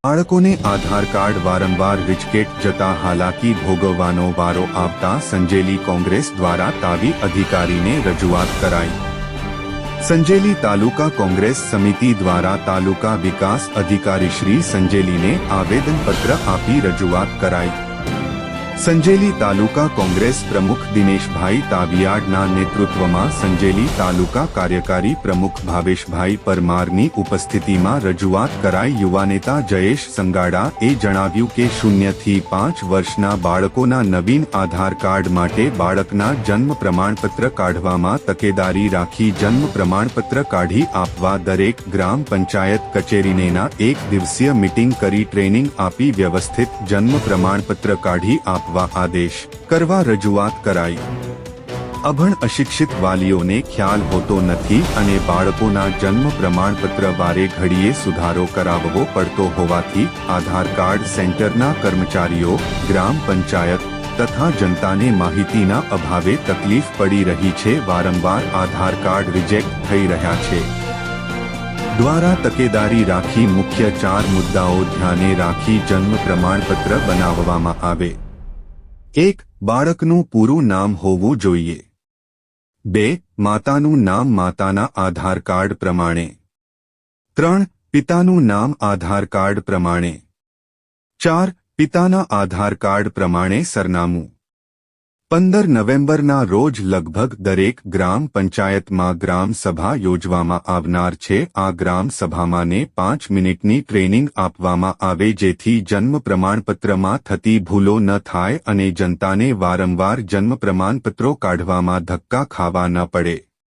બાળકોને આધાર કાર્ડ વારંવાર રિજેક્ટ જતા હાલાકી ભોગવવાનો વારો આવતા સંજેલી કોંગ્રેસ દ્વારા તાવી અધિકારીને રજૂઆત કરાઈ। સંજેલી તાલુકા કોંગ્રેસ સમિતિ દ્વારા તાલુકા વિકાસ અધિકારી શ્રી સંજેલીને આવેદનપત્ર આપી રજૂઆત કરાઈ। સંજેલી તાલુકા કોંગ્રેસ પ્રમુખ દિનેશભાઈ તાવિયાડના નેતૃત્વમાં સંજેલી તાલુકા કાર્યકારી પ્રમુખ ભાવેશભાઈ પરમારની ઉપસ્થિતિમાં રજૂઆત કરાઈ। યુવા નેતા જયેશ સંગાડાએ જણાવ્યું કે 0 થી 5 વર્ષના બાળકોના નવીન આધાર કાર્ડ માટે બાળકના જન્મ પ્રમાણપત્ર કાઢવામાં તકેદારી રાખી જન્મ પ્રમાણપત્ર કાઢી આપવા દરેક ગ્રામ પંચાયત કચેરીનેના 1 દિવસીય મીટિંગ કરી ટ્રેનિંગ આપી વ્યવસ્થિત જન્મ પ્રમાણપત્ર કાઢી આપવા આદેશ કરવા રજૂઆત કરાઈ। અભણ અશિક્ષિત વાલીઓને ખ્યાલ હોતો નથી અને બાળકોના જન્મ પ્રમાણપત્ર વારે ઘડીએ સુધારો કરાવવો પડતો હોવાથી આધાર કાર્ડ સેન્ટરના કર્મચારીઓ ગ્રામ પંચાયત તથા જનતાને માહિતીના અભાવે તકલીફ પડી રહી છે। વારંવાર આધાર કાર્ડ રિજેક્ટ થઈ રહ્યા છે। દ્વારા તકેદારી રાખી મુખ્ય 4 મુદ્દાઓ ધ્યાને રાખી જન્મ પ્રમાણપત્ર બનાવવામાં આવે। 1. બાળકનું પૂરું નામ હોવું જોઈએ। 2. માતાનું નામ માતાના આધાર કાર્ડ પ્રમાણે। 3. પિતાનું નામ આધાર કાર્ડ પ્રમાણે। 4. પિતાના આધાર કાર્ડ પ્રમાણે સરનામું। 15 નવેમ્બરના રોજ લગભગ દરેક ગ્રામ પંચાયતમાં ગ્રામ સભા યોજવામાં આવનાર છે। આ ગ્રામ સભામાં 5 મિનિટની ટ્રેનિંગ આપવામાં આવે જેથી જન્મ પ્રમાણપત્રમાં થતી ભૂલો ન થાય અને જનતાને વારંવાર જન્મ પ્રમાણપત્રો કાઢવામાં ધક્કા ખાવા ન પડે।